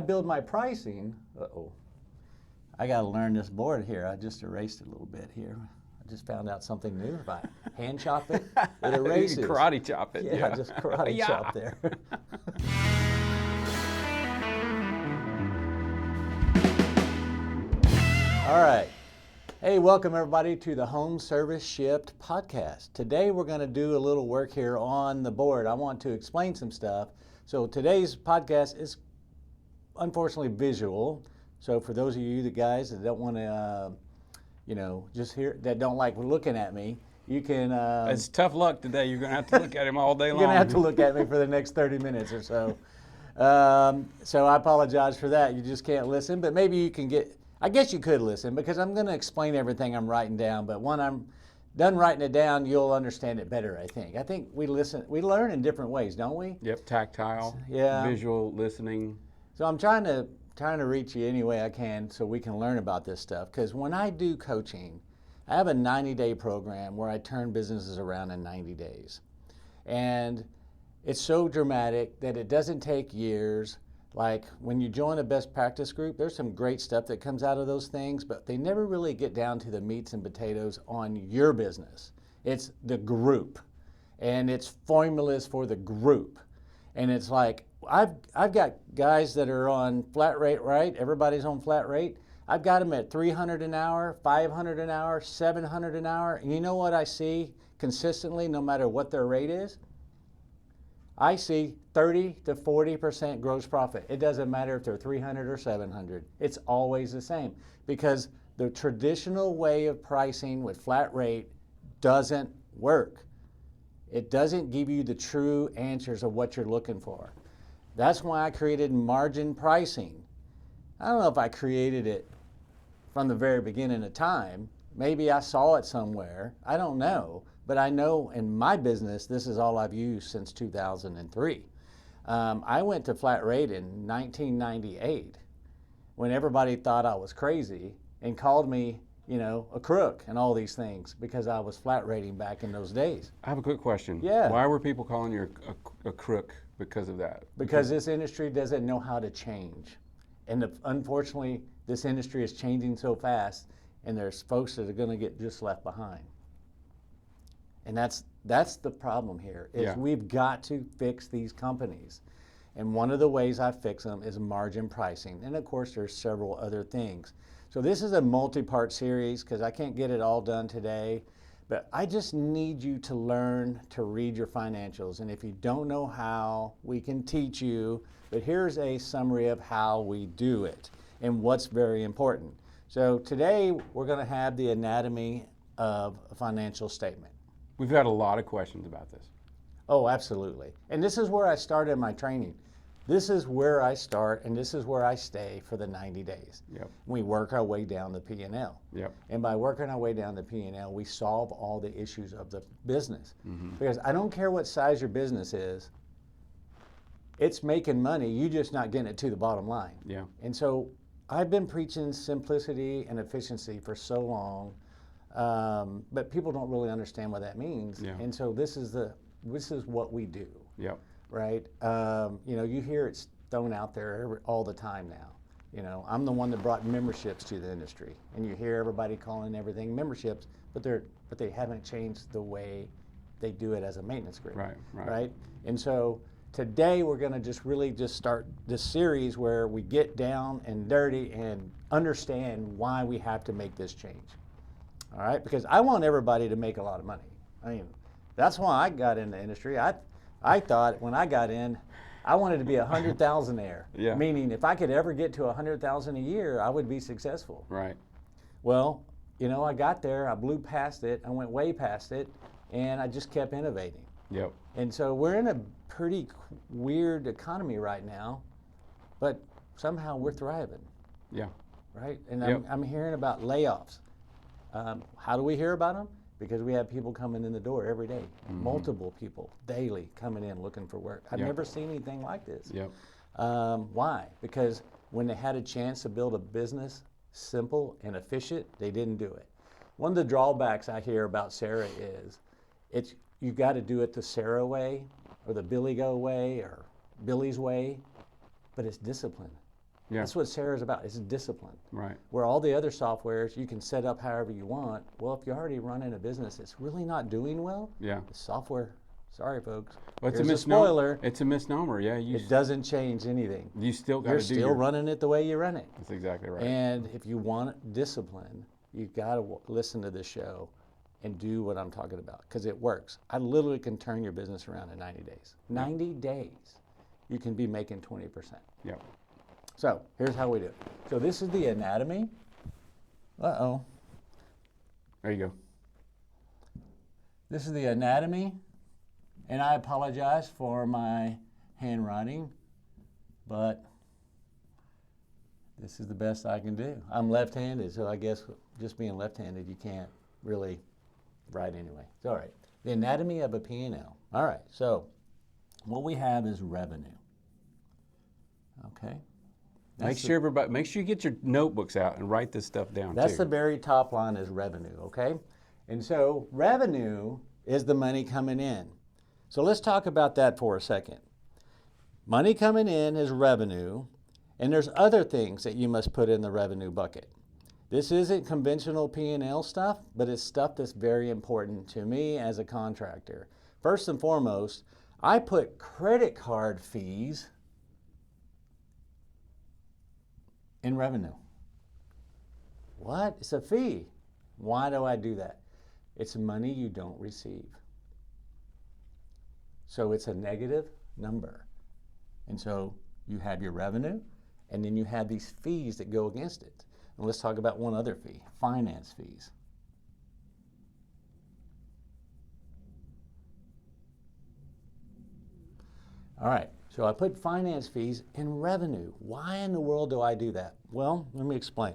build my pricing, I got to learn this board here. I just erased it a little bit here. I just found out something new. If I hand chop it, it erases. You can karate chop it. Yeah, just karate Yeah. chop there. All right. Hey, welcome everybody to the Home Service Shipped podcast. Today we're going to do a little work here on the board. I want to explain some stuff. So today's podcast is unfortunately visual. So for those of you, the guys that don't want to, just hear, that don't like looking at me, you can. It's tough luck today. You're going to have to look at him all day long. You're going to have to look at me for the next 30 minutes or so. So I apologize for that. You just can't listen, but maybe you can get. I guess you could listen because I'm going to explain everything I'm writing down, but when I'm done writing it down, you'll understand it better, I think. I think we learn in different ways, don't we? Yep, tactile, yeah, visual, listening. So I'm trying to reach you any way I can so we can learn about this stuff, because when I do coaching, I have a 90-day program where I turn businesses around in 90 days. And it's so dramatic that it doesn't take years. Like when you join a best practice group, there's some great stuff that comes out of those things, but they never really get down to the meats and potatoes on your business. It's the group, and it's formulas for the group. And it's like, I've got guys that are on flat rate, right? Everybody's on flat rate. I've got them at 300 an hour, 500 an hour, 700 an hour. And you know what I see consistently, no matter what their rate is? I see 30 to 40% gross profit. It doesn't matter if they're 300 or 700. It's always the same, because the traditional way of pricing with flat rate doesn't work. It doesn't give you the true answers of what you're looking for. That's why I created margin pricing. I don't know if I created it from the very beginning of time. Maybe I saw it somewhere. I don't know. But I know in my business, this is all I've used since 2003. I went to flat rate in 1998 when everybody thought I was crazy and called me, a crook and all these things because I was flat rating back in those days. I have a quick question. Yeah. Why were people calling you a crook because of that? Because this industry doesn't know how to change. And unfortunately, this industry is changing so fast, and there's folks that are going to get just left behind. And that's the problem here, is we've got to fix these companies. And one of the ways I fix them is margin pricing. And of course, there's several other things. So this is a multi-part series because I can't get it all done today. But I just need you to learn to read your financials. And if you don't know how, we can teach you. But here's a summary of how we do it and what's very important. So today, we're going to have the anatomy of a financial statement. We've got a lot of questions about this. Oh, absolutely. And this is where I started my training. This is where I start, and this is where I stay for the 90 days. Yep. We work our way down the P&L. Yep. And by working our way down the P&L, we solve all the issues of the business. Mm-hmm. Because I don't care what size your business is, it's making money, you're just not getting it to the bottom line. Yeah. And so I've been preaching simplicity and efficiency for so long. But people don't really understand what that means, and so this is what we do. Yep. Right? You hear it's thrown out there all the time now. I'm the one that brought memberships to the industry, and you hear everybody calling everything memberships, but they haven't changed the way they do it as a maintenance group. Right? And so today we're going to just start this series where we get down and dirty and understand why we have to make this change. All right, because I want everybody to make a lot of money. I mean, that's why I got in the industry. I thought when I got in, I wanted to be a 100,000-aire. Yeah. Meaning, if I could ever get to 100,000 a year, I would be successful. Right. Well, I got there. I blew past it. I went way past it, and I just kept innovating. Yep. And so we're in a pretty weird economy right now, but somehow we're thriving. Yeah. Right. And I'm hearing about layoffs. How do we hear about them? Because we have people coming in the door every day, multiple people daily coming in looking for work. I've never seen anything like this. Yep. Why? Because when they had a chance to build a business simple and efficient, they didn't do it. One of the drawbacks I hear about Sarah is you got to do it the Sarah way or the Billy Go way or Billy's way, but it's discipline. Yeah. That's what Sarah's about. It's discipline. Right. Where all the other softwares you can set up however you want. Well, if you're already running a business that's really not doing well, Yeah. the software, sorry folks, Well, it's here's a a misnomer. spoiler. It's a misnomer. Yeah. It doesn't change anything. You still got You're to do still running it the way you run it. That's exactly right. And if you want discipline, you've got to listen to this show and do what I'm talking about because it works. I literally can turn your business around in 90 days. 90 days, you can be making 20%. Yeah. So here's how we do it. So this is the anatomy. Uh-oh. There you go. This is the anatomy. And I apologize for my handwriting, but this is the best I can do. I'm left-handed, so I guess just being left-handed, you can't really write anyway. It's all right. The anatomy of a P&L. All right, so what we have is revenue. Okay? Make sure you get your notebooks out and write this stuff down. That's too. the very top line is revenue, okay? And so revenue is the money coming in. So let's talk about that for a second. Money coming in is revenue, and there's other things that you must put in the revenue bucket. This isn't conventional P&L stuff, but it's stuff that's very important to me as a contractor. First and foremost, I put credit card fees in revenue. What? It's a fee. Why do I do that? It's money you don't receive. So it's a negative number. And so you have your revenue, and then you have these fees that go against it. And let's talk about one other fee, finance fees. All right, so I put finance fees in revenue. Why in the world do I do that? Well, let me explain.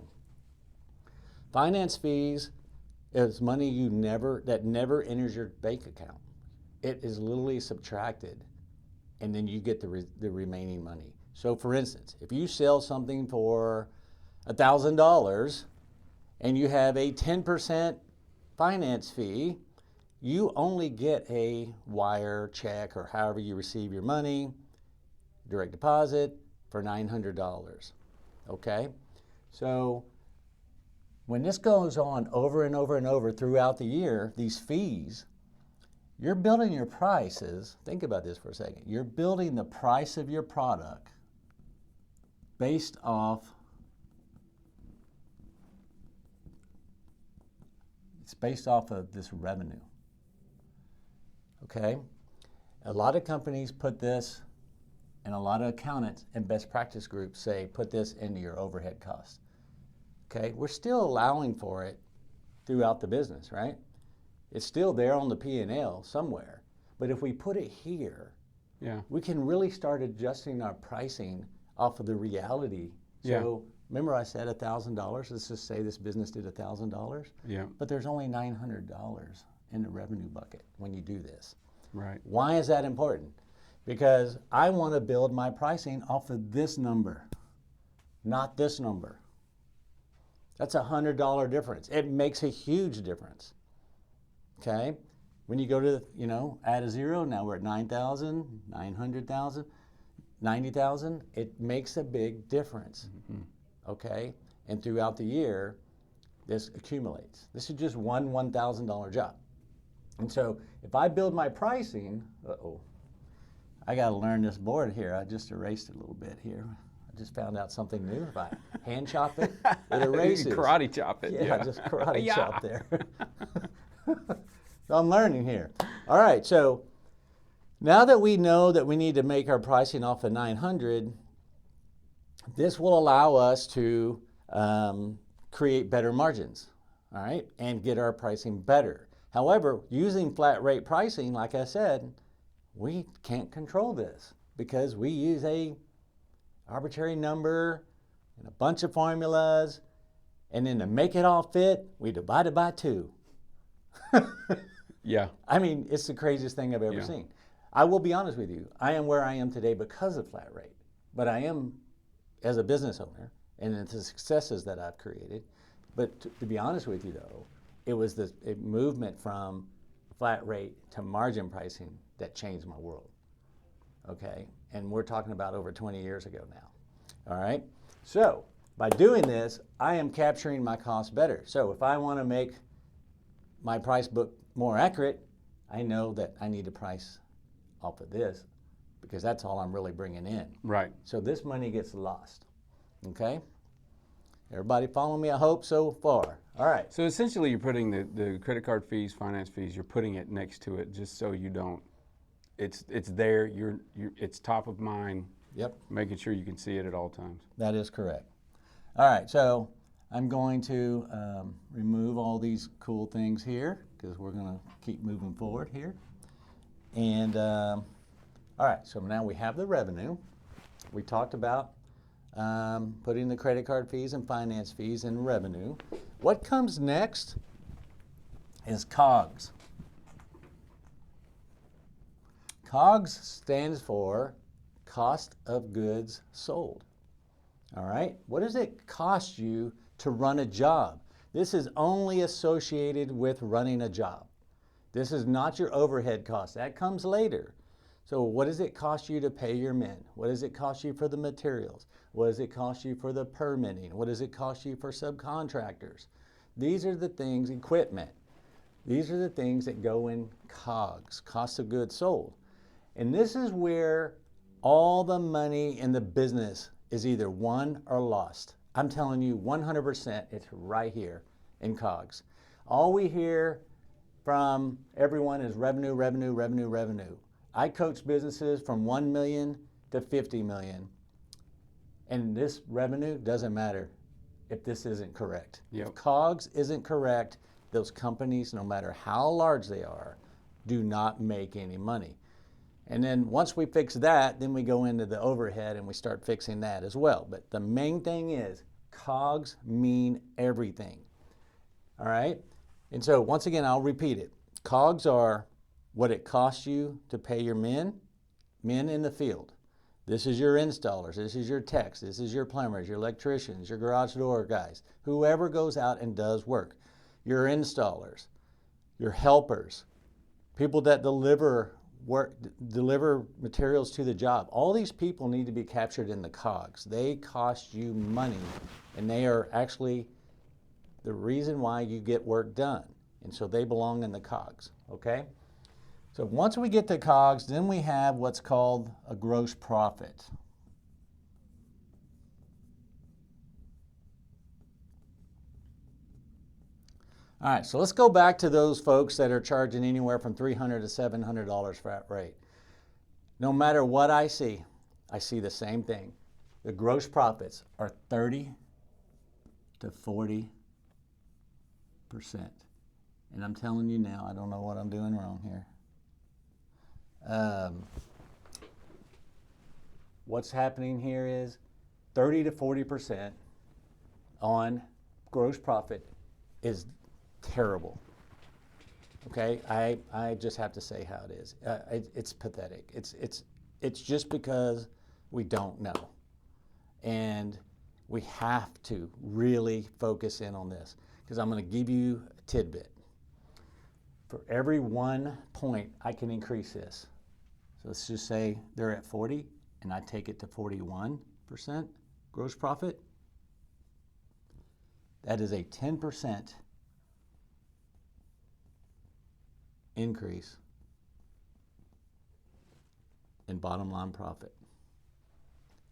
Finance fees is money that never enters your bank account. It is literally subtracted, and then you get the remaining money. So for instance, if you sell something for $1,000 and you have a 10% finance fee, you only get a wire, check, or however you receive your money, direct deposit, for $900, okay? So when this goes on over and over and over throughout the year, these fees, you're building your prices. Think about this for a second. You're building the price of your product based off, it's based off of this revenue. Okay? A lot of companies put this, and a lot of accountants and best practice groups say put this into your overhead costs. Okay? We're still allowing for it throughout the business, right? It's still there on the P&L somewhere. But if we put it here, Yeah. we can really start adjusting our pricing off of the reality. So remember I said $1,000? Let's just say this business did $1,000. Yeah. But there's only $900 in the revenue bucket when you do this. Right. Why is that important? Because I want to build my pricing off of this number, not this number. That's a $100 difference. It makes a huge difference. Okay? When you go to, add a zero, now we're at 9,000, 900,000, 90,000. It makes a big difference. Mm-hmm. Okay? And throughout the year, this accumulates. This is just one $1,000 job. And so if I build my pricing, I got to learn this board here. I just erased it a little bit here. I just found out something new. If I hand chop it, it erases. You can karate chop it. Yeah, just karate chop there. So I'm learning here. All right, so now that we know that we need to make our pricing off of 900, this will allow us to create better margins, all right, and get our pricing better. However, using flat rate pricing, like I said, we can't control this because we use a arbitrary number and a bunch of formulas, and then to make it all fit, we divide it by 2. Yeah. I mean, it's the craziest thing I've ever seen. I will be honest with you. I am where I am today because of flat rate. But I am, as a business owner, and it's the successes that I've created. But to be honest with you, though, it was the movement from flat rate to margin pricing that changed my world. Okay? And we're talking about over 20 years ago now. All right? So by doing this, I am capturing my costs better. So if I want to make my price book more accurate, I know that I need to price off of this because that's all I'm really bringing in. Right. So this money gets lost. Okay? Everybody follow me, I hope, so far. All right. So essentially you're putting the credit card fees, finance fees, you're putting it next to it just so you don't, it's there, it's top of mind. Yep. Making sure you can see it at all times. That is correct. All right, so I'm going to remove all these cool things here because we're going to keep moving forward here. And all right, so now we have the revenue. We talked about putting the credit card fees and finance fees in revenue. What comes next is COGS. COGS stands for cost of goods sold. All right, what does it cost you to run a job? This is only associated with running a job. This is not your overhead cost. That comes later. So what does it cost you to pay your men? What does it cost you for the materials? What does it cost you for the permitting? What does it cost you for subcontractors? These are the things, equipment. These are the things that go in COGS, cost of goods sold. And this is where all the money in the business is either won or lost. I'm telling you 100% it's right here in COGS. All we hear from everyone is revenue, revenue, revenue, revenue. I coach businesses from 1 million to 50 million. And this revenue doesn't matter if this isn't correct. Yep. If COGS isn't correct, those companies, no matter how large they are, do not make any money. And then once we fix that, then we go into the overhead and we start fixing that as well. But the main thing is COGS mean everything. All right? And so once again, I'll repeat it. COGS are what it costs you to pay your men in the field. This is your installers, this is your techs, this is your plumbers, your electricians, your garage door guys, whoever goes out and does work. Your installers, your helpers, people that deliver materials to the job. All these people need to be captured in the COGS. They cost you money, and they are actually the reason why you get work done. And so they belong in the COGS, okay? So once we get to COGS, then we have what's called a gross profit. All right, so let's go back to those folks that are charging anywhere from $300 to $700 flat rate. No matter what I see the same thing. The gross profits are 30 to 40%. And I'm telling you now, I don't know what I'm doing wrong here. What's happening here is 30 to 40% on gross profit is terrible. Okay, I just have to say how it is. It's pathetic. It's just because we don't know, and we have to really focus in on this because I'm going to give you a tidbit. For every 1 point, I can increase this. So let's just say they're at 40, and I take it to 41% gross profit. That is a 10% increase in bottom line profit.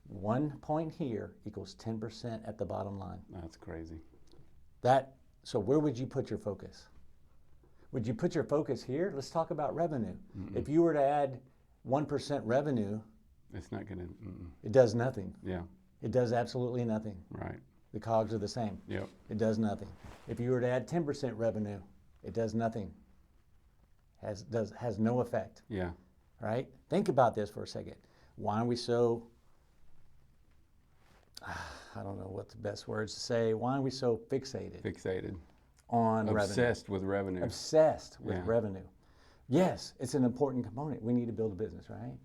1 point here equals 10% at the bottom line. That's crazy. So where would you put your focus? Would you put your focus here? Let's talk about revenue. If you were to add 1% revenue, it's not going to. It does nothing. Yeah. It does absolutely nothing. Right. The COGS are the same. Yep. It does nothing. If you were to add 10% revenue, it does nothing. Has no effect. Yeah. Right? Think about this for a second. Why are we so, I don't know what the best words to say, why are we so fixated on revenue? Obsessed with revenue. Obsessed with revenue. Yes, it's an important component. We need to build a business, right?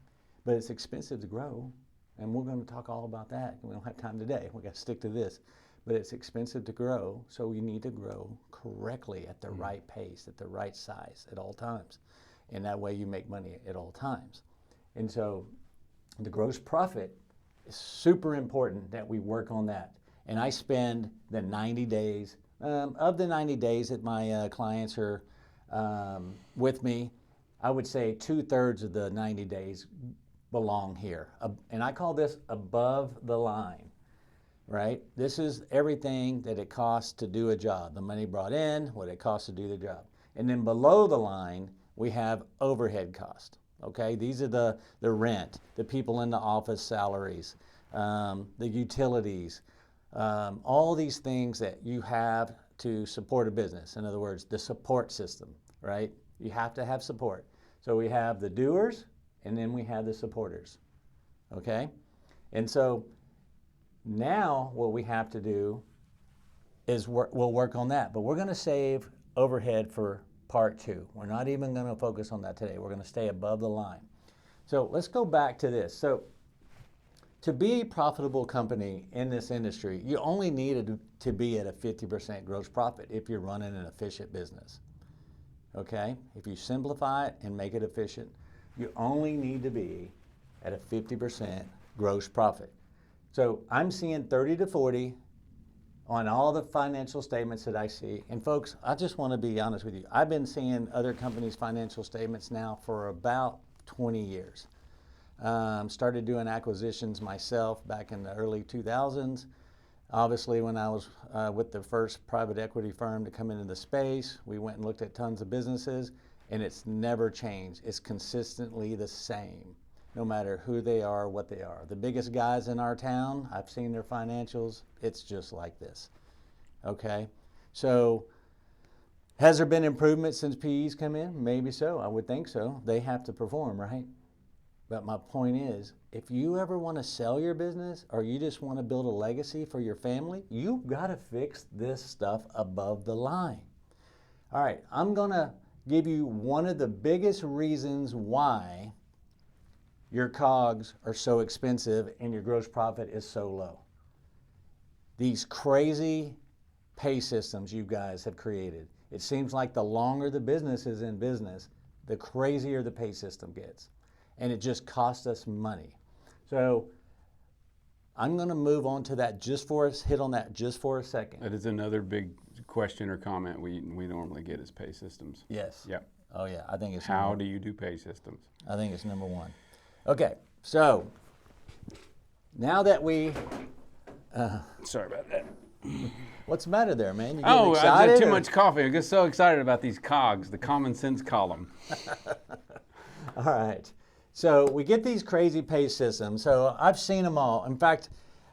But it's expensive to grow, and we're going to talk all about that. We don't have time today. We've got to stick to this. But it's expensive to grow, so we need to grow correctly at the right pace, at the right size at all times. And that way you make money at all times. And so the gross profit It's super important that we work on that. And I spend the 90 days, of the 90 days that my clients are with me, I would say 2/3 of the 90 days belong here. And I call this above the line, right? This is everything that it costs to do a job. The money brought in, what it costs to do the job. And then below the line, we have overhead cost. Okay, these are the rent, the people in the office salaries, the utilities, all these things that you have to support a business. In other words, the support system, right? You have to have support. So we have the doers and then we have the supporters, okay? And so now what we have to do is we'll work on that, but we're gonna save overhead for part 2. We're not even going to focus on that today. We're going to stay above the line. So let's go back to this. So to be a profitable company in this industry, you only needed to be at a 50% gross profit if you're running an efficient business. Okay? If you simplify it and make it efficient, you only need to be at a 50% gross profit. So I'm seeing 30 to 40 on all the financial statements that I see. And folks, I just want to be honest with you. I've been seeing other companies' financial statements now for about 20 years. Started doing acquisitions myself back in the early 2000s. Obviously, when I was with the first private equity firm to come into the space, we went and looked at tons of businesses, and it's never changed. It's consistently the same, no matter who they are, what they are. The biggest guys in our town, I've seen their financials, it's just like this, okay? So has there been improvement since PE's come in? Maybe so, I would think so. They have to perform, right? But my point is, if you ever want to sell your business or you just want to build a legacy for your family, you've got to fix this stuff above the line. All right, I'm going to give you one of the biggest reasons why your COGS are so expensive and your gross profit is so low. These crazy pay systems you guys have created. It seems like the longer the business is in business, the crazier the pay system gets. And it just costs us money. So I'm going to move on to that hit on that just for a second. That is another big question or comment we normally get is pay systems. Yes. Yep. Oh yeah, I think it's How do you do pay systems? I think it's number one. Okay, so now that we Sorry about that. what's the matter there, man? You getting I excited? had too much coffee. I get so excited about these COGS, the common sense column. All right. So we get these crazy pay systems. So I've seen them all. In fact,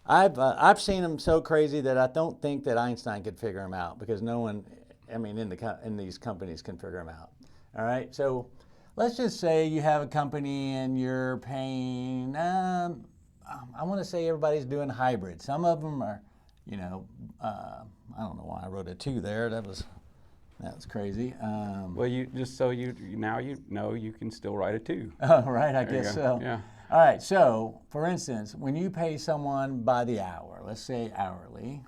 I've seen them so crazy that I don't think that Einstein could figure them out, because no one, in these companies can figure them out. All right. So let's just say you have a company and you're paying. I want to say everybody's doing hybrid. Some of them are, I don't know why I wrote a 2 there. That was crazy. Well, you now you know you can still write a 2. Oh, right, I guess so. Yeah. All right, so for instance, when you pay someone by the hour, let's say hourly,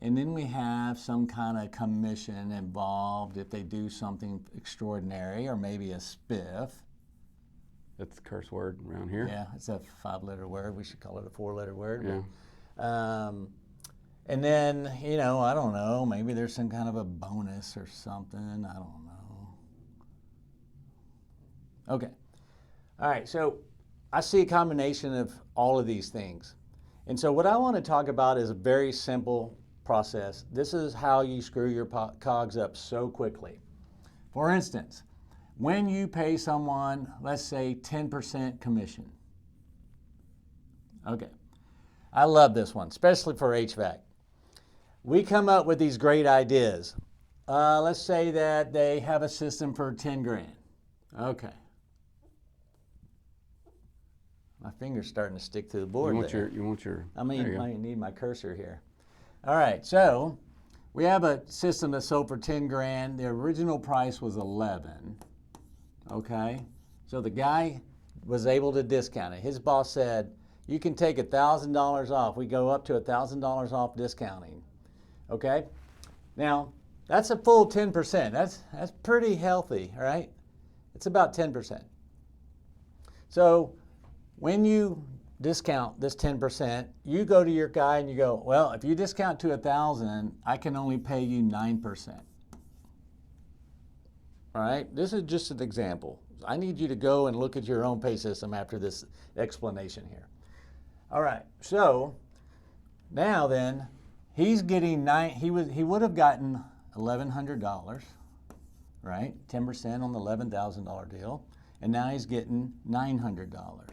and then we have some kind of commission involved if they do something extraordinary, or maybe a spiff. That's the curse word around here. Yeah, it's a 5-letter word. We should call it a 4-letter word. Yeah. And then, I don't know, maybe there's some kind of a bonus or something. I don't know. Okay. All right, so I see a combination of all of these things. And so what I want to talk about is a very simple process. This is how you screw your COGS up so quickly. For instance, when you pay someone, let's say 10% commission. Okay. I love this one, especially for HVAC. We come up with these great ideas. Let's say that they have a system for 10 grand. Okay. My finger's starting to stick to the board. You want your. I might need my cursor here. All right, so we have a system that sold for 10 grand. The original price was 11. Okay, so the guy was able to discount it. His boss said, you can take $1,000 off. We go up to $1,000 off discounting. Okay, now that's a full 10%. That's pretty healthy, right? It's about 10%. So when you discount this 10%. You go to your guy and you go, well, if you discount to 1,000, I can only pay you 9%. All right, this is just an example. I need you to go and look at your own pay system after this explanation here. All right, so now then, he's getting he would have gotten $1,100, right? 10% on the $11,000 deal, and now he's getting $900.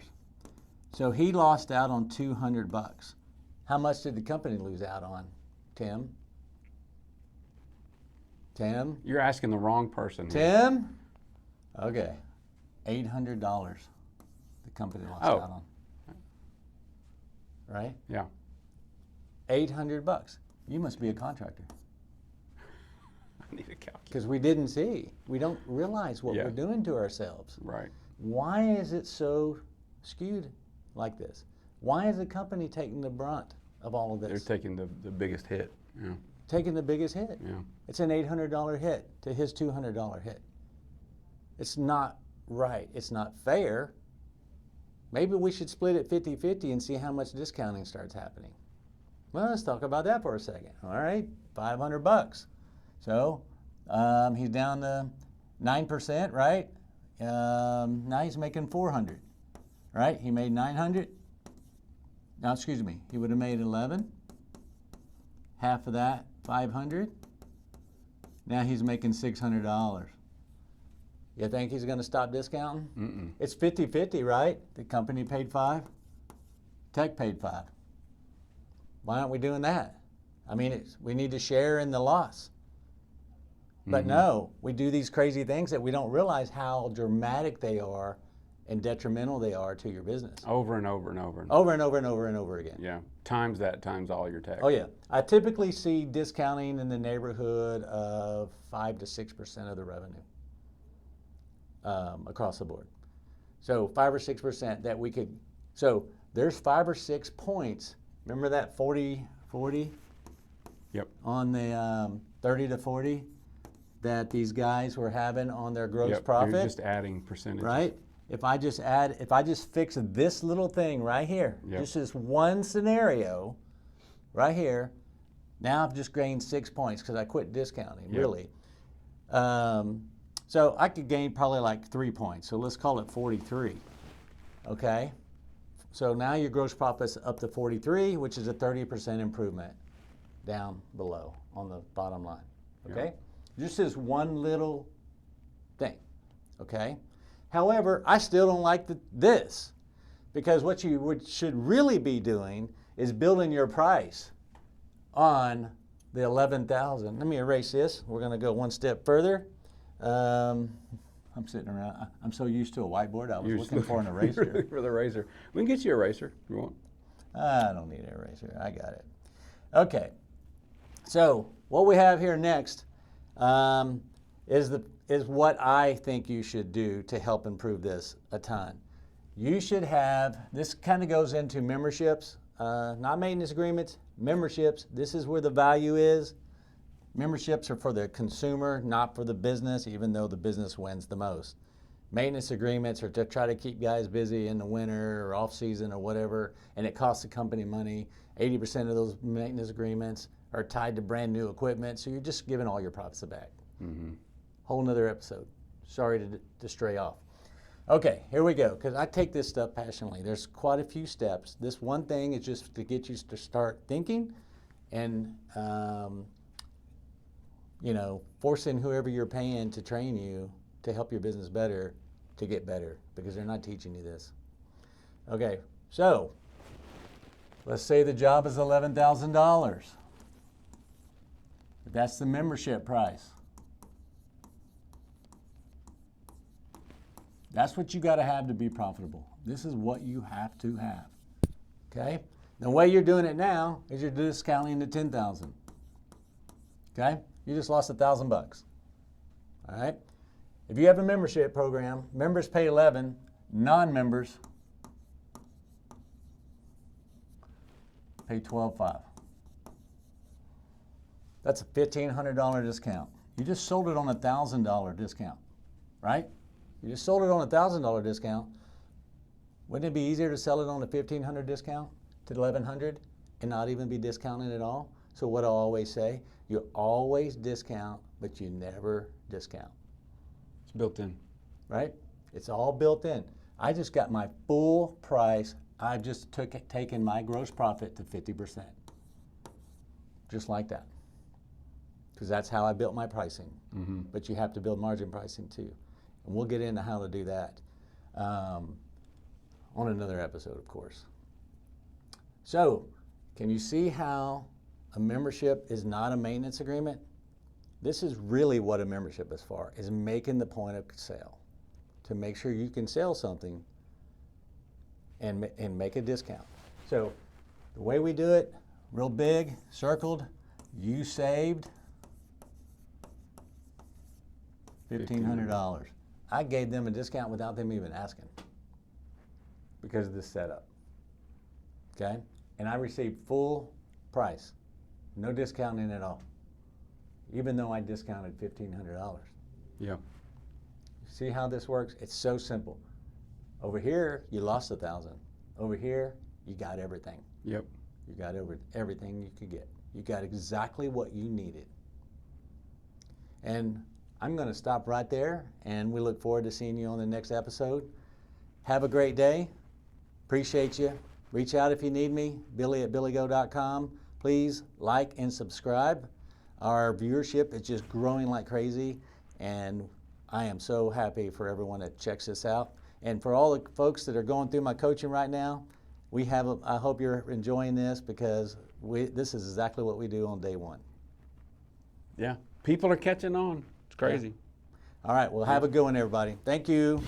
So he lost out on $200. How much did the company lose out on, Tim? Tim? You're asking the wrong person. Tim? Okay. $800 the company lost out on. Right? Yeah. $800. You must be a contractor. I need a calculator. Because we didn't see. We don't realize what we're doing to ourselves. Right. Why is it so skewed like this? Why is the company taking the brunt of all of this? They're taking the biggest hit. Yeah. Taking the biggest hit. Yeah. It's an $800 hit to his $200 hit. It's not right. It's not fair. Maybe we should split it 50-50 and see how much discounting starts happening. Well, let's talk about that for a second. All right, $500. So he's down to 9%, right? Now he's making 400, right? He made 900. Now, excuse me, he would have made 11. Half of that, 500. Now he's making $600. You think he's going to stop discounting? Mm-mm. It's 50-50, right? The company paid 5, tech paid 5. Why aren't we doing that? I mean, we need to share in the loss. But no, we do these crazy things that we don't realize how dramatic they are and detrimental they are to your business. Over and over and over. Over and over and over and over again. Yeah. Times that, times all your tax. Oh yeah. I typically see discounting in the neighborhood of 5 to 6% of the revenue across the board. So 5 or 6% that we could, so there's 5 or 6 points. Remember that 40? Yep. On the 30 to 40 that these guys were having on their gross profit. You're just adding percentages. Right? If I just fix this little thing right here, just this one scenario right here, now I've just gained 6 points because I quit discounting, really. So I could gain probably like 3 points. So let's call it 43, okay? So now your gross profit's up to 43, which is a 30% improvement down below on the bottom line, okay? Just this one little thing, okay? However, I still don't like this because what you should really be doing is building your price on the 11,000. Let me erase this. We're going to go one step further. I'm sitting around. I'm so used to a whiteboard. I was looking for an eraser. Looking for the eraser. We can get you an eraser if you want. I don't need an eraser. I got it. Okay. So what we have here next is what I think you should do to help improve this a ton. You should have, this kind of goes into memberships, not maintenance agreements, memberships. This is where the value is. Memberships are for the consumer, not for the business, even though the business wins the most. Maintenance agreements are to try to keep guys busy in the winter or off season or whatever, and it costs the company money. 80% of those maintenance agreements are tied to brand new equipment, so you're just giving all your profits back. Whole nother episode. Sorry to stray off. Okay, here we go, because I take this stuff passionately. There's quite a few steps. This one thing is just to get you to start thinking and forcing whoever you're paying to train you to help your business better to get better, because they're not teaching you this. Okay, so let's say the job is $11,000. That's the membership price. That's what you got to have to be profitable. This is what you have to have. Okay? The way you're doing it now is you're discounting to $10,000. Okay? You just lost $1,000. All right? If you have a membership program, members pay 11, non-members pay 12.5. That's a $1,500 discount. You just sold it on a $1,000 discount, right? You just sold it on a $1,000 discount. Wouldn't it be easier to sell it on a 1,500 discount to 1,100 and not even be discounted at all? So what I always say, you always discount, but you never discount. It's built in. Right? It's all built in. I just got my full price. I've just taken my gross profit to 50%. Just like that. Because that's how I built my pricing. Mm-hmm. But you have to build margin pricing too. And we'll get into how to do that on another episode, of course. So, can you see how a membership is not a maintenance agreement? This is really what a membership is for, is making the point of sale. To make sure you can sell something and make a discount. So, the way we do it, real big, circled, you saved $1,500. I gave them a discount without them even asking because of this setup. Okay? And I received full price, no discounting at all, even though I discounted $1,500. Yeah. See how this works? It's so simple. Over here, you lost $1,000. Over here, you got everything. Yep. You got everything you could get. You got exactly what you needed. And I'm going to stop right there, and we look forward to seeing you on the next episode. Have a great day. Appreciate you. Reach out if you need me, billy@billygo.com. Please like and subscribe. Our viewership is just growing like crazy, and I am so happy for everyone that checks this out. And for all the folks that are going through my coaching right now, I hope you're enjoying this because this is exactly what we do on day one. Yeah. People are catching on. It's crazy. Yeah. All right. Well, have a good one, everybody. Thank you.